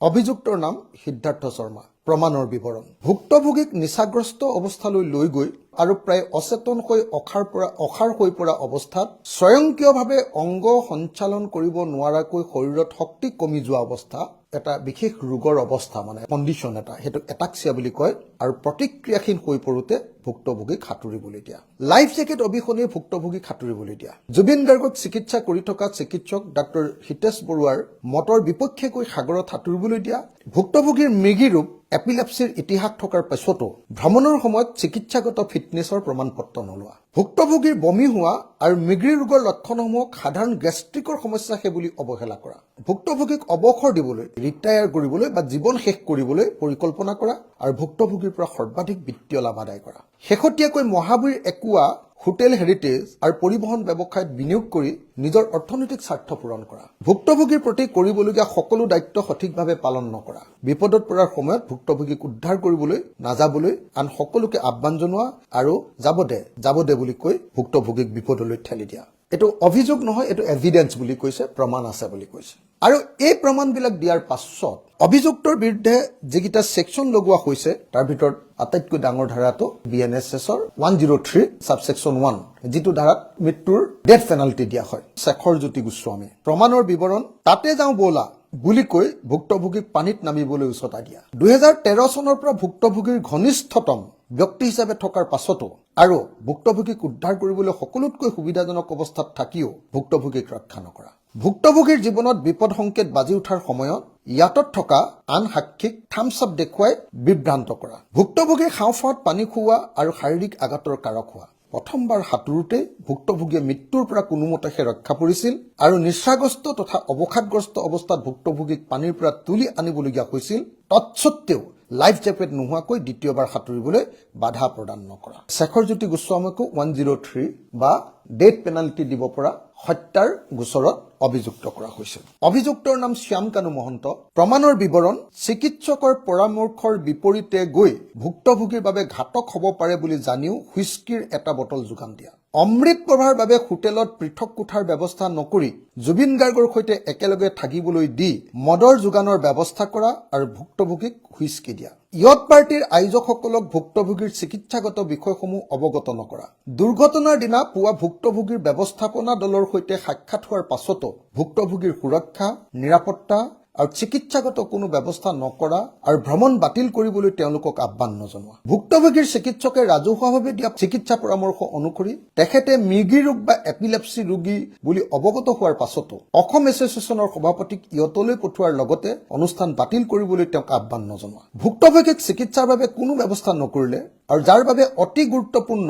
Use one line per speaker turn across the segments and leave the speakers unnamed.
অভিযুক্তৰ নাম সিদ্ধাৰ্থ শৰ্মা। প্ৰমাণৰ বিৱৰণ। ভুক্তভোগীক নিচাগ্ৰস্ত অৱস্থালৈ লৈ গৈ আৰু প্ৰায় অচেতন হৈ অখাৰ হৈ পৰা অৱস্থাত স্বয়ংক্ৰিয়ভাৱে অংগ সঞ্চালন কৰিব নোৱাৰাকৈ শৰীৰত শক্তি কমি যোৱা অৱস্থা, এটা বিশেষ ৰোগৰ অৱস্থা, মানে কণ্ডিশ্যন এটা, সেইটো এটাক্সিয়া বুলি কয়, আৰু প্ৰতিক্ৰিয়াহীন হৈ পৰোতে ভুক্তভোগীক সাঁতুৰিবলৈ দিয়া। লাইফ জেকেট অবিহনে ভুক্তভোগীক সাঁতুৰিবলৈ দিয়া। জুবিন গাৰ্গক চিকিৎসা কৰি থকা চিকিৎসক ডাক্তৰ হিতেশ বৰুৱাৰ মতৰ বিপক্ষে গৈ সাগৰত সাঁতুৰিবলৈ দিয়া। ভুক্তভোগীৰ মৃগী ৰোগ এপিলেপছিৰ ইতিহাস থকাৰ পাছতো ভ্ৰমণৰ সময়ত চিকিৎসাগত ফিটনেছৰ প্ৰমাণ পত্ৰ নোলোৱা। ভুক্তভোগীৰ বমি হোৱা আৰু মৃগী ৰোগৰ লক্ষণসমূহক সাধাৰণ গেষ্ট্ৰিকৰ সমস্যাহে বুলি অৱহেলা কৰা। ভুক্তভোগীক অৱসৰ দিবলৈ, ৰিটায়াৰ কৰিবলৈ বা জীৱন শেষ কৰিবলৈ পৰিকল্পনা কৰা আৰু ভুক্তভোগীৰ পৰা সৰ্বাধিক বিত্তীয় লাভ আদায় কৰা। শেহতীয়াকৈ মহাবীৰ একুৱা হোটেল হেৰিটেজ আৰু পৰিবহণ ব্যৱসায়ত বিনিয়োগ কৰি নিজৰ অৰ্থনৈতিক স্বাৰ্থ পূৰণ কৰা। ভুক্তভোগীৰ প্ৰতি কৰিবলগীয়া সকলো দায়িত্ব সঠিকভাৱে পালন নকৰা। বিপদত পৰাৰ সময়ত ভুক্তভোগীক উদ্ধাৰ কৰিবলৈ নাযাবলৈ আন সকলোকে আহ্বান জনোৱা আৰু যাব দে বুলি কৈ ভুক্তভোগীক বিপদলৈ ঠেলি দিয়া। এইটো অভিযোগ নহয়, এইটো এভিডেন্স বুলি কৈছে, প্ৰমাণ আছে বুলি কৈছে। আৰু এই প্ৰমাণবিলাক দিয়াৰ পাছত অভিযুক্তৰ বিৰুদ্ধে যিকেইটা ছেকশ্যন লগোৱা হৈছে তাৰ ভিতৰত আটাইতকৈ ডাঙৰ ধাৰাটো BNSSৰ 103 ছাবছেকশ্যন 1, যিটো ধাৰাত মৃত্যুৰ ডেথ পেনাল্টি দিয়া হয়। শেখৰজ্যোতি গোস্বামী। প্ৰমাণৰ বিৱৰণ। তাতে যাওঁ ব'লা বুলি কৈ ভুক্তভোগীক পানীত নামিবলৈ উচতা দিয়া। 2013 চনৰ পৰা ভুক্তভোগীৰ ঘনিষ্ঠতম ব্যক্তি হিচাপে থকাৰ পাছতো আৰু ভুক্তভোগীক উদ্ধাৰ কৰিবলৈ সকলোতকৈ সুবিধাজনক অৱস্থাত থাকিও ভুক্তভোগীক ৰক্ষা নকৰা। ভুক্তভোগীৰ জীৱনত বিপদ সংকেত বাজি উঠাৰ সময়ত ইয়াতত থকা আন সাক্ষীক থামছ আপ দেখুৱাই বিভ্ৰান্ত কৰা। ভুক্তভোগীৰ হাওঁফাওঁত পানী খুওৱা আৰু শাৰীৰিক আঘাতৰ কাৰক হোৱা। প্ৰথমবাৰ সাঁতোৰোতে ভুক্তভোগীয়ে মৃত্যুৰ পৰা কোনোমতেহে ৰক্ষা পৰিছিল আৰু নিচাগ্ৰস্ত তথা অৱসাদগ্ৰস্ত অৱস্থাত ভুক্তভোগীক পানীৰ পৰা তুলি আনিবলগীয়া হৈছিল। তৎসত্বেও লাইফ জেকেট নোহোৱাকৈ দ্বিতীয়বাৰ সাঁতুৰিবলৈ বাধা প্ৰদান নকৰা। শেখৰজ্যোতি গোস্বামীকো 103 বা ডেথ পেনাল্টি দিব পৰা হত্যাৰ গোচৰত অভিযুক্ত কৰা হৈছিল। অভিযুক্তৰ নাম শ্যামকানু মহন্ত। প্ৰমাণৰ বিৱৰণ। চিকিৎসকৰ পৰামৰ্শৰ বিপৰীতে গৈ ভুক্তভোগীৰ বাবে ঘাতক হ'ব পাৰে বুলি জানিও হুইস্কিৰ এটা বটল যোগান দিয়া। অমৃত প্ৰভাৰ বাবে হোটেলত পৃথক কোঠাৰ ব্যৱস্থা নকৰি জুবিন গাৰ্গৰ সৈতে একেলগে থাকিবলৈ দি মদৰ যোগানৰ ব্যৱস্থা কৰা আৰু ভুক্তভোগীক হুইস্কি দিয়া। ইয়ট পাৰ্টিৰ আয়োজকসকলক ভুক্তভোগীৰ চিকিৎসাগত বিষয়সমূহ অৱগত নকৰা। দুৰ্ঘটনাৰ দিনা পুৱা ভুক্তভোগীৰ ব্যৱস্থাপনা দলৰ সৈতে সাক্ষাৎ হোৱাৰ পাছতো ভুক্তভোগীৰ সুৰক্ষা, নিৰাপত্তা আৰু চিকিৎসাগত কোনো ব্যৱস্থা নকৰা আৰু ভ্ৰমণ বাতিল কৰিবলৈ তেওঁলোকক আহ্বান নজনোৱা। ভুক্তভোগীৰ চিকিৎসকে ৰাজহুৱাভাৱে দিয়া চিকিৎসা পৰামৰ্শ অনুসৰি তেখেতে মৃগী ৰোগ বা এপিলেপছি ৰোগী বুলি অৱগত হোৱাৰ পাছতো অসম এছ'চিয়েশ্যনৰ সভাপতিক ইয়টলৈ পঠোৱাৰ লগতে অনুষ্ঠান বাতিল কৰিবলৈ তেওঁক আহ্বান নজনোৱা। ভুক্তভোগীক চিকিৎসাৰ বাবে কোনো ব্যৱস্থা নকৰিলে আৰু যাৰ বাবে অতি গুৰুত্বপূৰ্ণ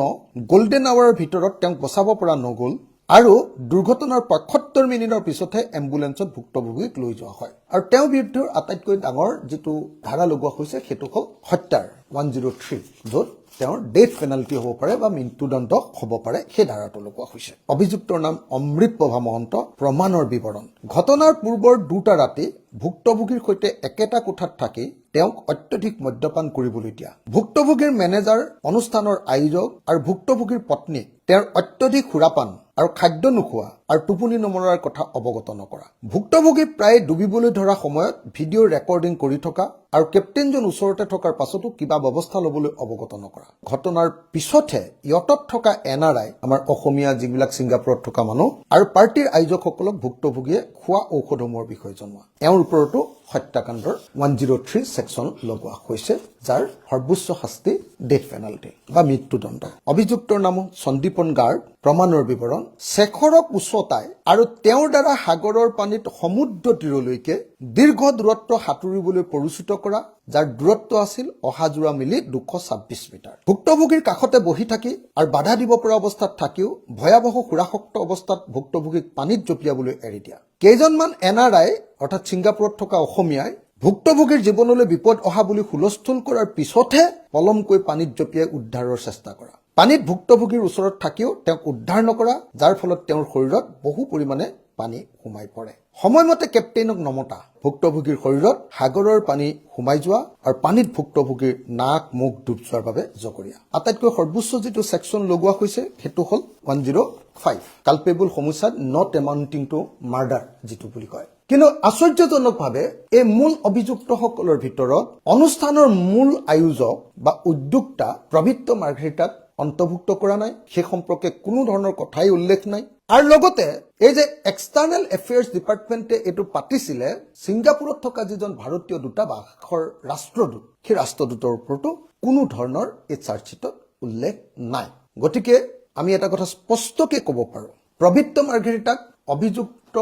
গোল্ডেন আৱাৰৰ ভিতৰত তেওঁক বচাব পৰা নগ'ল আৰু দুৰ্ঘটনাৰ 75 মিনিটৰ পিছতহে এম্বুলেন্সত ভুক্তভোগীক লৈ যোৱা হয়। আৰু তেওঁৰ বিৰুদ্ধে আটাইতকৈ ডাঙৰ যিটো ধাৰা লগোৱা হৈছে সেইটো হ'ল হত্যাৰ 103, য'ত তেওঁৰ ডেথ পেনাল্টি হ'ব পাৰে বা মৃত্যুদণ্ড হ'ব পাৰে, সেই ধাৰাটো লগোৱা হৈছে। অভিযুক্তৰ নাম অমৃত প্ৰভা মহন্ত। প্ৰমাণৰ বিৱৰণ। ঘটনাৰ পূৰ্বৰ 2টা ৰাতি ভুক্তভোগীৰ সৈতে একেটা কোঠাত থাকি তেওঁক অত্যধিক মদ্যপান কৰিবলৈ দিয়া। ভুক্তভোগীৰ মেনেজাৰ, অনুষ্ঠানৰ আয়োজক আৰু ভুক্তভোগীৰ পত্নীক তেওঁৰ অত্যধিক সুৰাপান আৰু খাদ্য নোখোৱা আৰু টোপনি নমৰাৰ কথা অৱগত নকৰা। ভুক্তভোগী প্ৰায় ডুবিবলৈ ধৰা সময়ত ভিডিঅ' ৰেকৰ্ডিং কৰি থকা আৰু কেপ্টেইনজন ওচৰতে থকাৰ পাছতো কিবা ব্যৱস্থা ল'বলৈ অৱগত নকৰা। ঘটনাৰ পিছতহে ইয়টত থকা NRI, আমাৰ অসমীয়া যিবিলাক ছিংগাপুৰত থকা মানুহ আৰু পাৰ্টিৰ আয়োজকসকলক ভুক্তভোগীয়ে খোৱা ঔষধসমূহৰ বিষয়ে জনোৱা। এওঁৰ ওপৰতো হত্যাকাণ্ডৰ 103 ছেকশ্যন লগোৱা হৈছে, যাৰ সৰ্বোচ্চ শাস্তি ডেথ পেনাল্টি বা মৃত্যুদণ্ড। অভিযুক্তৰ নাম সন্দীপন গাৰ্গ। প্ৰমাণৰ বিৱৰণ। শেখৰক উচতাই আৰু তেওঁৰ দ্বাৰা সাগৰৰ পানীত সমুদ্ৰ তীৰলৈকে দীৰ্ঘ দূৰত্ব সাঁতুৰিবলৈ প্ৰৰোচিত কৰা, যাৰ দূৰত্ব আছিল অহা-যোৰা মিলি 226 মিটাৰ। ভুক্তভোগীৰ কাষতে বহি থাকি আৰু বাধা দিব পৰা অৱস্থাত থাকিও ভয়াৱহ সুৰাসক্ত অৱস্থাত ভুক্তভোগীক পানীত জঁপিয়াবলৈ এৰি দিয়া। কেইজনমান NRI অৰ্থাৎ ছিংগাপুৰত থকা অসমীয়াই ভুক্তভোগীৰ জীৱনলৈ বিপদ অহা বুলি হুলস্থুল কৰাৰ পিছতহে পলমকৈ পানীত জঁপিয়াই উদ্ধাৰৰ চেষ্টা কৰা। পানীত ভুক্তভোগীৰ ওচৰত থাকিও তেওঁক উদ্ধাৰ নকৰা, যাৰ ফলত তেওঁৰ শৰীৰত বহু পৰিমাণে পানী সোমাই পৰে। সময়মতে কেপ্টেইনক নমতা, ভুক্তভোগীৰ শৰীৰত সাগৰৰ পানী সোমাই যোৱা আৰু পানীত ভুক্তভোগীৰ নাক মুখ ডুব যোৱাৰ বাবে জগৰীয়া। আটাইতকৈ সৰ্বোচ্চ যিটো ছেকশ্যন লগোৱা হৈছে সেইটো হ'ল 105, culpable homicide not এমাউণ্টিং two murder যিটো বুলি কয়। কিন্তু আশ্চৰ্যজনকভাৱে এই মূল অভিযুক্তসকলৰ ভিতৰত অনুষ্ঠানৰ মূল আয়োজক বা উদ্যোক্তা প্ৰবৃত্ত মাৰ্ঘেৰিটাক অন্তৰ্ভুক্ত কৰা নাই, সেই সম্পৰ্কে কোনো ধৰণৰ কথাই উল্লেখ নাই। আৰু লগতে এই যে এক্সটাৰ্নেল এফেয়াৰ্ছ ডিপাৰ্টমেণ্টে এইটো পাতিছিলে, ছিংগাপুৰত থকা যিজন ভাৰতীয় দূতাবাসৰ ৰাষ্ট্ৰদূত, সেই ৰাষ্ট্ৰদূতৰ ওপৰতো কোনো ধৰণৰ এই চাৰ্জশ্বিটত উল্লেখ নাই। গতিকে আমি এটা কথা স্পষ্টকৈ ক'ব পাৰোঁ, প্ৰবৃত্ত মাৰ্ঘেৰিটাক অভিযুক্ত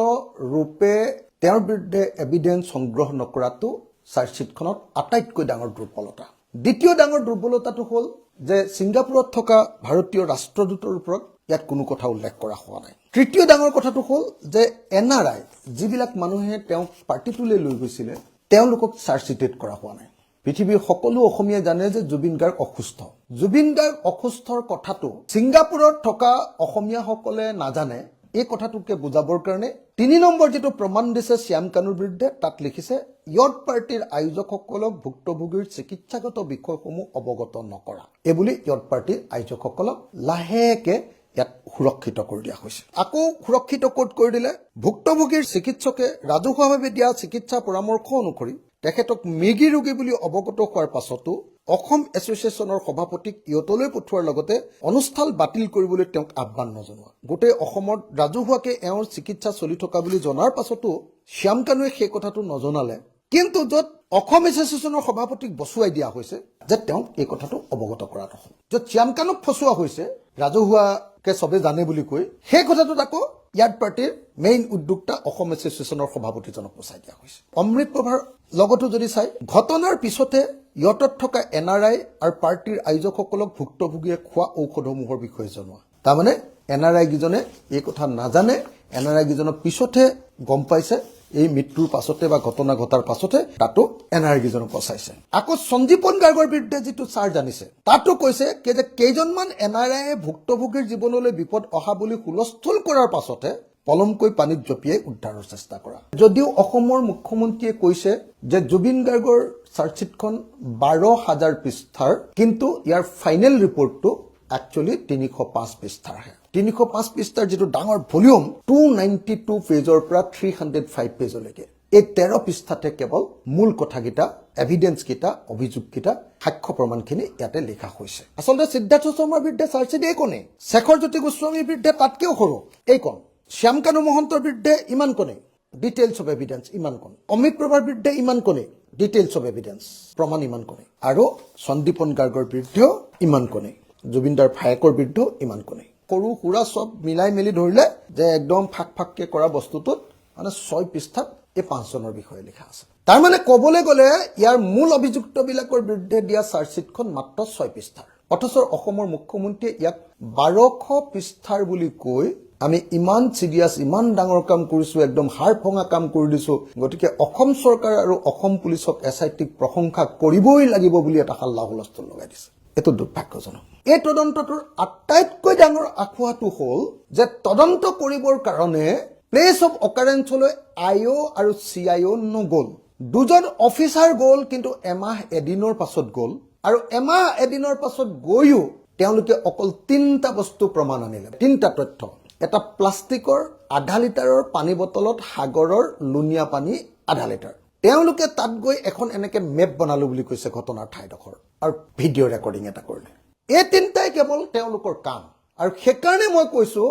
ৰূপে তেওঁৰ বিৰুদ্ধে এভিডেন্স সংগ্ৰহ নকৰাটো চাৰ্জশ্বিটখনত আটাইতকৈ ডাঙৰ দুৰ্বলতা। দ্বিতীয় ডাঙৰ দুৰ্বলতাটো হ'ল যে ছিংগাপুৰত থকা ভাৰতীয় ৰাষ্ট্ৰদূতৰ ওপৰত ইয়াত কোনো কথা উল্লেখ কৰা হোৱা নাই। তৃতীয় ডাঙৰ কথাটো হ'ল যে NRI যিবিলাক মানুহে তেওঁক পাৰ্টিটোলৈ লৈ গৈছিলে, তেওঁলোকক চাৰ্জশ্বিটেড কৰা হোৱা নাই। পৃথিৱীৰ সকলো অসমীয়াই জানে যে জুবিন গাৰ্গ অসুস্থ। জুবিন গাৰ্গ অসুস্থৰ কথাটো ছিংগাপুৰত থকা অসমীয়াসকলে নাজানে, এই কথাটোকে বুজাবৰ কাৰণে 3 নম্বৰ যিটো প্ৰমাণ দিছে শ্যাম কানুৰ বিৰুদ্ধে, তাত লিখিছে য়দ পাৰ্টিৰ আয়োজকসকলক ভুক্তভোগীৰ চিকিৎসাগত বিষয়সমূহ অৱগত নকৰা। এইবুলি য়দ পাৰ্টিৰ আয়োজকসকলক লাহেকে ইয়াত সুৰক্ষিত কৰি দিয়া হৈছে। আকৌ সুৰক্ষিত ক'ত কৰি দিলে? ভুক্তভোগীৰ চিকিৎসকে ৰাজহুৱাভাৱে দিয়া চিকিৎসা পৰামৰ্শ অনুসৰি তেখেতক মৃগী ৰোগী বুলি অৱগত হোৱাৰ পাছতো অসম এছ'চিয়েশ্যনৰ সভাপতিক ইয়তলৈ পঠোৱাৰ লগতে অনুষ্ঠান বাতিল কৰিবলৈ তেওঁক আহ্বান নজনোৱা। গোটেই অসমত ৰাজহুৱাকে এওঁৰ চিকিৎসা চলি থকা বুলি জনাৰ পাছতো শ্যাম কানুৱে সেই কথাটো নজনালে। কিন্তু য'ত অসম এছ'চিয়েশ্যনৰ সভাপতিক বচুৱাই দিয়া হৈছে যে তেওঁক এই কথাটো অৱগত কৰা নহ'ল। য'ত শ্যাম কানুক ফচুৱা হৈছে ৰাজহুৱাকে চবে জানে বুলি কৈ, সেই কথাটোত আকৌ য়াদ পাৰ্টিৰ মেইন উদ্যোক্তা অসম এছ'চিয়েশ্যনৰ সভাপতিজনক পচাই দিয়া হৈছে। অমৃত প্ৰভাৰ লগতো যদি চাই, ঘটনাৰ পিছতে য়দত থকা NRI আৰু পাৰ্টিৰ আয়োজকসকলক ভুক্তভোগীয়ে খোৱা ঔষধসমূহৰ বিষয়ে জনোৱা। তাৰমানে NRI কেইজনে এই কথা নাজানে, NRI কেইজনৰ পিছতহে গম পাইছে, এই মৃত্যুৰ পাছতে বা ঘটনা ঘটাৰ পাছতে তাতো NRI কেইজনক পচাইছে। আকৌ সঞ্জীৱন গাৰ্গৰ বিৰুদ্ধে যিটো চাৰ্জ আনিছে, তাতো কৈছে যে কেইজনমান NRIয়ে ভুক্তভোগীৰ জীৱনলৈ বিপদ অহা বুলি হুলস্থুল কৰাৰ পাছতে পলমকৈ পানীত জঁপিয়াই উদ্ধাৰৰ চেষ্টা কৰা। যদিও অসমৰ মুখ্যমন্ত্ৰীয়ে কৈছে যে জুবিন গাৰ্গৰ চাৰ্জশ্বিটখন 12,000 পৃষ্ঠাৰ, কিন্তু ইয়াৰ ফাইনেল ৰিপৰ্টটো একচুৱেলি 305 পৃষ্ঠাৰহে। 305 পৃষ্ঠাৰ যিটো ডাঙৰ ভলিউম 292 পেজৰ পৰা 305 পেজলৈকে, এই 13 পৃষ্ঠাতে কেৱল মূল কথাকেইটা, এভিডেন্সকেইটা, অভিযোগকেইটা, সাক্ষ্য প্ৰমাণখিনি ইয়াতে লিখা হৈছে। আচলতে সিদ্ধাৰ্থ শৰ্মাৰ বিৰুদ্ধে চাৰ্জশ্বিট এইকণেই, শেখৰ জ্যোতি গোস্বামীৰ বিৰুদ্ধে তাতকেও সৰু এইকণ, শ্যাম কানু মহন্তৰ বিৰুদ্ধে ইমান কণেই, ডিটেইলছ অফ এভিডেন্স ইমান কণ, অমিত প্ৰভাৰ বিৰুদ্ধে ইমান কণেই, ডিটেইলছ অফ এভিডেন্স প্ৰমাণ ইমান কণেই, আৰু সন্দীপন গাৰ্গৰ বিৰুদ্ধেও ইমান কণেই, জুবিনদাৰ ভায়েকৰ বিৰুদ্ধেও ইমান কণেই। সৰু সুৰা চব মিলাই মেলি ধৰিলে যে একদম ফাক ফাককে কৰা বস্তুটোত মানে 6 পৃষ্ঠাত এই 5 জনৰ বিষয়ে লিখা আছে। তাৰমানে ক'বলৈ গ'লে ইয়াৰ মূল অভিযুক্তবিলাকৰ বিৰুদ্ধে দিয়া চাৰ্জশ্বিটখন মাত্ৰ 6 পৃষ্ঠাৰ, অথচ অসমৰ মুখ্যমন্ত্ৰীয়ে ইয়াক 1200 পৃষ্ঠাৰ বুলি কৈ আমি ইমান চিৰিয়াছ, ইমান ডাঙৰ কাম কৰিছো, একদম হাৰ ভঙা কাম কৰি দিছো, গতিকে অসম চৰকাৰ আৰু অসম পুলিচক SITক প্ৰশংসা কৰিবই লাগিব বুলি এটা হাল্লা হুলস্থুল লগাই দিছে। এইটো দুৰ্ভাগ্যজনক। এই তদন্তটোৰ আটাইতকৈ ডাঙৰ আখুৱাটো হ'ল যে তদন্ত কৰিবৰ কাৰণে প্লেচ অফ অকাৰেঞ্চলৈ IO আৰু CIO নগ'ল। 2জন অফিচাৰ গ'ল, কিন্তু এমাহ এদিনৰ পাছত গ'ল, আৰু এমাহ এদিনৰ পাছত গৈও তেওঁলোকে অকল 3টা বস্তু প্ৰমাণ আনিলে, 3টা তথ্য। এটা প্লাষ্টিকৰ 1/2 লিটাৰৰ পানী বটলত সাগৰৰ লুণীয়া পানী 1/2 লিটাৰ। তেওঁলোকে তাত গৈ এখন এনেকে মেপ বনালো বুলি কৈছে ঘটনাৰ ঠাইডোখৰ, আৰু ভিডিঅ' ৰেকৰ্ডিং এটা কৰিলে। এই 3টাই কেৱল তেওঁলোকৰ কাম। আৰু সেইকাৰণে মই কৈছো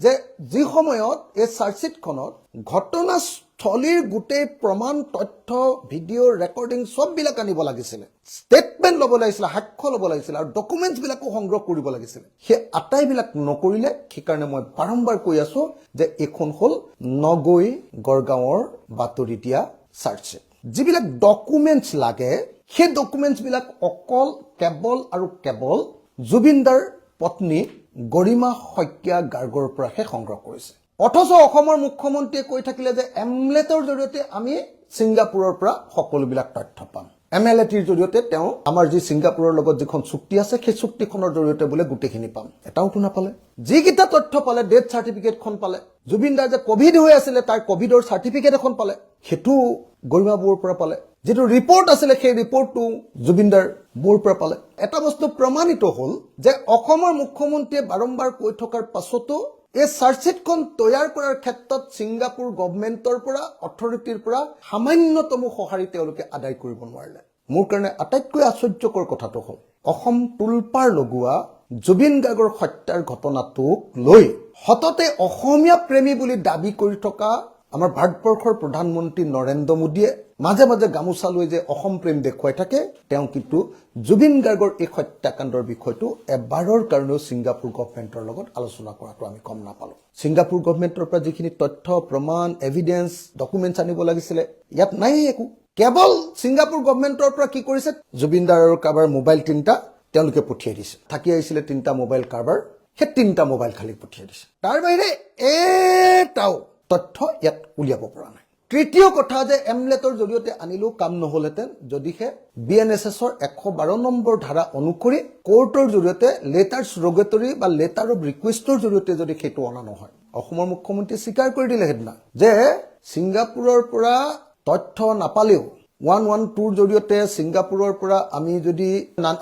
যে যি সময়ত এই চাৰ্জশ্বিটখনত ঘটনাস্থলীৰ গোটেই প্ৰমাণ, তথ্য, ভিডিঅ' ৰেকৰ্ডিং সববিলাক আনিব লাগিছিলে, ষ্টেটমেণ্ট ল'ব লাগিছিলে, সাক্ষ্য ল'ব লাগিছিলে, আৰু ডকুমেণ্টছবিলাকো সংগ্ৰহ কৰিব লাগিছিলে, সেই আটাইবিলাক নকৰিলে। সেইকাৰণে মই বাৰম্বাৰ কৈ আছো যে এইখন হ'ল নগৈ গড়গাঁৱৰ বাতৰি দিয়া চাৰ্জশ্বিট। যিবিলাক ডকুমেণ্টছ লাগে, সেই ডকুমেণ্টছবিলাক অকল কেৱল জুবিনদাৰ পত্নী গৰিমা শইকীয়া গাৰ্গৰ পৰাহে সংগ্ৰহ কৰিছে। অথচ অসমৰ মুখ্যমন্ত্ৰীয়ে কৈ থাকিলে যে এমলেটৰ জৰিয়তে আমি ছিংগাপুৰৰ পৰা সকলোবিলাক তথ্য পাম। MLATৰ জৰিয়তে তেওঁ আমাৰ যি ছিংগাপুৰৰ লগত যিখন চুক্তি আছে, সেই চুক্তিখনৰ জৰিয়তে বোলে গোটেইখিনি পাম। এটাওতো নাপালে। যিকেইটা তথ্য পালে, ডেথ চাৰ্টিফিকেটখন পালে, জুবিনদাৰ যে ক'ভিড হৈ আছিলে তাৰ ক'ভিডৰ চাৰ্টিফিকেট এখন পালে, সেইটো গৰিমা বৌৰ পৰা পালে। যিটো ৰিপৰ্ট আছিলে সেই ৰিপৰ্টটো জুবিনদাৰ বৌৰ পৰা পালে। এটা বস্তু প্ৰমাণিত হ'ল যে অসমৰ মুখ্যমন্ত্ৰীয়ে বাৰম্বাৰ কৈ থকাৰ পাছতো এই চাৰ্জশ্বিটখন তৈয়াৰ কৰাৰ ক্ষেত্ৰত ছিংগাপুৰ গভৰ্ণমেণ্টৰ পৰা অথৰিটিৰ পৰা সামান্যতম সঁহাৰি তেওঁলোকে আদায় কৰিব নোৱাৰিলে। মোৰ কাৰণে আটাইতকৈ আশ্চৰ্যকৰ কথাটো হ'ল অসম তোলপাৰ লগোৱা জুবিন গাৰ্গৰ হত্যাৰ ঘটনাটোক লৈ সততে অসমীয়া প্ৰেমী বুলি দাবী কৰি থকা আমাৰ ভাৰতবৰ্ষৰ প্ৰধানমন্ত্ৰী নৰেন্দ্ৰ মোদীয়ে মাজে মাজে গামোচা লৈ যে অসম প্ৰেম দেখুৱাই থাকে, তেওঁ কিন্তু জুবিন গাৰ্গৰ এই হত্যাকাণ্ডৰ বিষয়টো এবাৰৰ কাৰণেও ছিংগাপুৰ গভৰ্ণমেণ্টৰ লগত আলোচনা কৰাটো আমি কম নাপালো। ছিংগাপুৰ গভৰ্ণমেণ্টৰ পৰা যিখিনি তথ্য প্ৰমাণ এভিডেন্স ডকুমেণ্টছ আনিব লাগিছিলে ইয়াত নাই একো। কেৱল ছিংগাপুৰ গভৰ্ণমেণ্টৰ পৰা কি কৰিছে, জুবিন দাৰ আৰু কাৰোবাৰ মোবাইল 3টা তেওঁলোকে পঠিয়াই দিছে। থাকি আহিছিলে 3টা মোবাইল কাৰোবাৰ, সেই 3টা মোবাইল খালি পঠিয়াই দিছে। তাৰ বাহিৰে এটাও তথ্য ইয়াত উলিয়াব পৰা নাই। তৃতীয় কথা যে এমলেটৰ জৰিয়তে আনিলেও কাম নহলহেঁতেন যদিহে BNSSৰ 112 নম্বৰ ধাৰা অনুসৰি কোৰ্টৰ জৰিয়তে লেটাৰ্ছ ৰগেটৰী বা লেটাৰ অফ ৰিকুৱেষ্টৰ জৰিয়তে যদি সেইটো অনা নহয়। অসমৰ মুখ্যমন্ত্ৰীয়ে স্বীকাৰ কৰি দিলে সেইদিনা যে ছিংগাপুৰৰ পৰা তথ্য নাপালেও 112ৰ জৰিয়তে ছিংগাপুৰৰ পৰা আমি যদি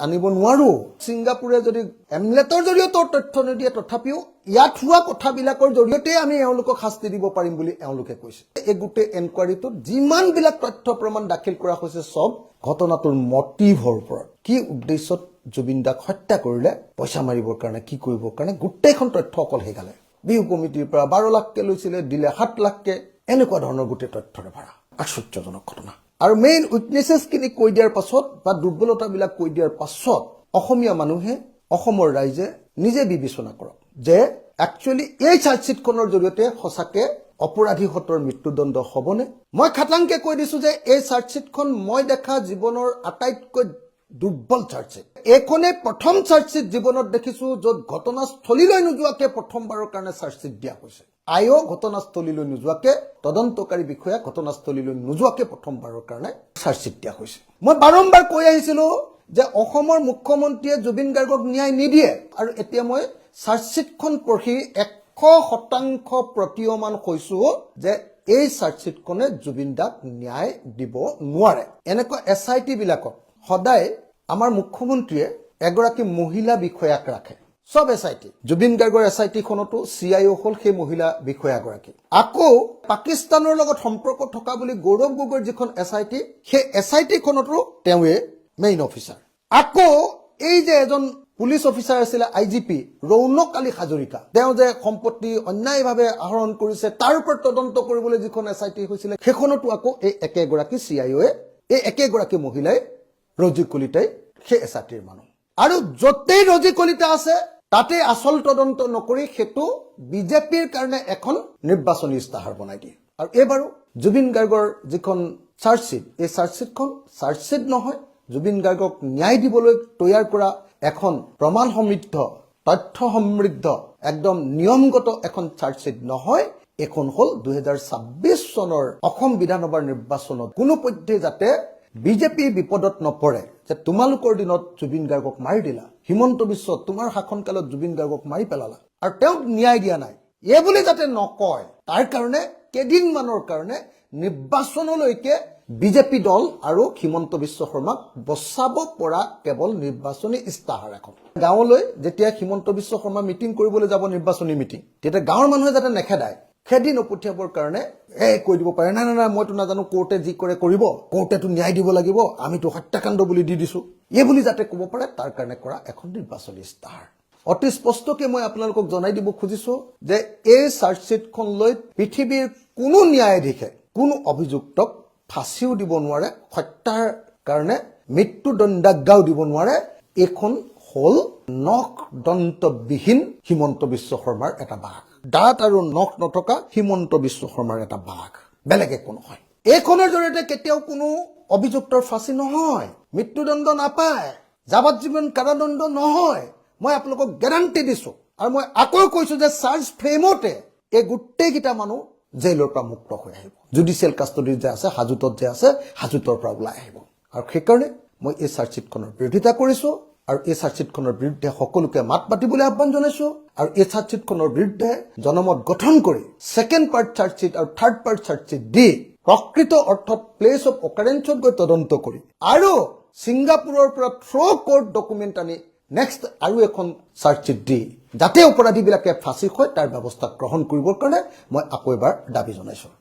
আনিব নোৱাৰো, ছিংগাপুৰে যদি এমলেটৰ জৰিয়তে তথ্য নিদিয়ে তথাপিও ইয়াত হোৱা কথাবিলাকৰ জৰিয়তে আমি এওঁলোকক শাস্তি দিব পাৰিম বুলি এওঁলোকে কৈছে। এই গোটেই এনকুৱাৰীটোত যিমানবিলাক তথ্য প্ৰমাণ দাখিল কৰা হৈছে চব ঘটনাটোৰ মটিভৰ ওপৰত, কি উদ্দেশ্যত জুবিন দাক হত্যা কৰিলে, পইচা মাৰিবৰ কাৰণে, কি কৰিবৰ কাৰণে, গোটেইখন তথ্য অকল সেইগালে। বিহু কমিটিৰ পৰা 12 লাখকে লৈছিলে, দিলে 7 লাখকে, এনেকুৱা ধৰণৰ গোটেই তথ্যৰে ভৰা আশ্চৰ্যজনক ঘটনা। আৰু মেইন উইটনেছেছ খিনি কৈ দিয়াৰ পাছত বা দুৰ্বলতাবিলাক কৈ দিয়াৰ পাছত অসমীয়া মানুহে, অসমৰ ৰাইজে নিজে বিবেচনা কৰক যে একচুৱেলি এই চাৰ্জশ্বিটখনৰ জৰিয়তে সঁচাকে অপৰাধীহঁতৰ মৃত্যুদণ্ড হ'বনে। মই খাটাংকে কৈ দিছো যে এই চাৰ্জশ্বিটখন মই দেখা জীৱনৰ আটাইতকৈ দুৰ্বল চাৰ্জশ্বিট। এইখনে প্ৰথম চাৰ্জশ্বিট জীৱনত দেখিছো য'ত ঘটনাস্থলীলৈ নোযোৱাকে প্ৰথমবাৰৰ কাৰণে চাৰ্জশ্বিট দিয়া হৈছে। আইও ঘটনাস্থলীলৈ নোযোৱাকে, তদন্তকাৰী বিষয়া ঘটনাস্থলীলৈ নোযোৱাকে প্ৰথমবাৰৰ কাৰণে চাৰ্জশ্বিট দিয়া হৈছে। মই বাৰম্বাৰ কৈ আহিছিলো যে অসমৰ মুখ্যমন্ত্ৰীয়ে জুবিন গাৰ্গক ন্যায় নিদিয়ে, আৰু এতিয়া মই চাৰ্জশ্বিটখন পঢ়ি 100% প্ৰতীয়মান হৈছো যে এই চাৰ্জশ্বিটখনে জুবিন দাক ন্যায় দিব নোৱাৰে। এনেকুৱা SIT বিলাকক সদায় আমাৰ মুখ্যমন্ত্ৰীয়ে এগৰাকী মহিলা বিষয়াক ৰাখে। সব SIT, জুবিন গাৰ্গৰ SIT খনতো CIO হ'ল সেই মহিলা বিষয়াগৰাকী। আকৌ পাকিস্তানৰ লগত সম্পৰ্ক থকা বুলি গৌৰৱ গগৈৰ যিখন SIT, সেই SIT খনতো তেওঁৱে মেইন অফিচাৰ। আকৌ এই যে এজন পুলিচ অফিচাৰ আছিলে IGP ৰৌনক আলী হাজৰিকা, তেওঁ যে সম্পত্তি অন্যায়ভাৱে আহৰণ কৰিছে তাৰ ওপৰত তদন্ত কৰিবলৈ যিখন SIT হৈছিলে, সেইখনতো আকৌ এই একেগৰাকী CIOয়ে, এই একেগৰাকী মহিলাই ৰজি কলিতাই সেই SITৰ মানুহ। আৰু য'তেই ৰজি কলিতা আছে তাতে আচল তদন্ত নকৰি সেইটো বিজেপিৰ কাৰণে এখন নিৰ্বাচনী ইস্তাহাৰ বনাই দিয়ে। আৰু এইবাৰো জুবিন গাৰ্গৰ যিখন চাৰ্জশ্বিট, এই চাৰ্জশ্বিটখন চাৰ্জশ্বিট নহয়, জুবিন গাৰ্গক ন্যায় দিবলৈ তৈয়াৰ কৰা এখন প্ৰমাণ সমৃদ্ধ, তথ্য সমৃদ্ধ, একদম নিয়মগত এখন চাৰ্জশ্বিট নহয়। এখন হ'ল 2026 চনৰ অসম বিধানসভাৰ নিৰ্বাচনত কোনোপধ্যে যাতে বিজেপি বিপদত নপৰে যে তোমালোকৰ দিনত জুবিন গাৰ্গক মাৰি দিলা, হিমন্ত বিশ্ব তোমাৰ শাসনকালত জুবিন গাৰ্গক মাৰি পেলালা আৰু তেওঁক ন্যায় দিয়া নাই, এই বুলি যাতে নকয় তাৰ কাৰণে কেইদিনমানৰ কাৰণে নিৰ্বাচনলৈকে বিজেপি দল আৰু হিমন্ত বিশ্ব শৰ্মাক বচাব পৰা কেৱল নিৰ্বাচনী ইস্তাহাৰ এখন। গাঁৱলৈ যেতিয়া হিমন্ত বিশ্ব শৰ্মা মিটিং কৰিবলৈ যাব, নিৰ্বাচনী মিটিং, তেতিয়া গাঁৱৰ মানুহে যাতে নেখেদায়, খেদি নপঠিয়াবৰ কাৰণে কৈ দিব পাৰে, নাই নাই নাই মইতো নাজানো, কোৰ্টে যি কৰে কৰিব, কোৰ্টেতো ন্যায় দিব লাগিব, আমিতো হত্যাকাণ্ড বুলি দি দিছো, এই বুলি যাতে ক'ব পাৰে তাৰ কাৰণে কৰা এখন নিৰ্বাচনী ইস্তাহাৰ। অতি স্পষ্টকে মই আপোনালোকক জনাই দিব খুজিছো যে এই চাৰ্জশ্বিটখন লৈ পৃথিৱীৰ কোনো ন্যায়াধীশে কোনো অভিযুক্তক ফাঁচিও দিব নোৱাৰে, হত্যাৰ কাৰণে মৃত্যুদণ্ডাজ্ঞাও দিব নোৱাৰে। এইখন হ'ল নখ দন্তবিহীন হিমন্ত বিশ্ব শৰ্মাৰ এটা বাঘ, দাঁত আৰু নখ নথকা হিমন্ত বিশ্ব শৰ্মাৰ এটা বাঘ, বেলেগ একো নহয়। এইখনৰ জৰিয়তে কেতিয়াও কোনো অভিযুক্তৰ ফাঁচি নহয়, মৃত্যুদণ্ড নাপায়, যাৱজ্জীৱন কাৰাদণ্ড নহয়, মই আপোনালোকক গেৰাণ্টি দিছো। আৰু মই আকৌ কৈছো যে চাৰ্জ ফ্ৰেমতে এই গোটেইকেইটা মানুহ জেইলৰ পৰা মুক্ত হৈ আহিব, জুডিচিয়েল কাষ্টডিত যে আছে, হাজোতত যে আছে, হাজোতৰ পৰা ওলাই আহিব। আৰু সেইকাৰণে মই এই চাৰ্জশ্বিটখনৰ বিৰোধিতা কৰিছো আৰু এই চাৰ্জশ্বিটখনৰ বিৰুদ্ধে সকলোকে মাত মাতিবলৈ আহ্বান জনাইছো। আৰু এই চাৰ্জশ্বিটখনৰ বিৰুদ্ধে জনমত গঠন কৰি ছেকেণ্ড পাৰ্ট চাৰ্জশ্বিট আৰু থাৰ্ড পাৰ্ট চাৰ্জশ্বিট দি প্ৰকৃত অৰ্থত প্লেচ অফ অকাৰেঞ্চত গৈ তদন্ত কৰি আৰু ছিংগাপুৰৰ পৰা থ্ৰ' কোৰ্ট ডকুমেণ্ট আনি নেক্সট আৰু এখন চাৰ্জশ্বিট দি যাতে অপৰাধীবিলাকে ফাঁচি হয় তাৰ ব্যৱস্থা গ্ৰহণ কৰিবৰ কাৰণে মই আকৌ এবাৰ দাবী জনাইছোঁ।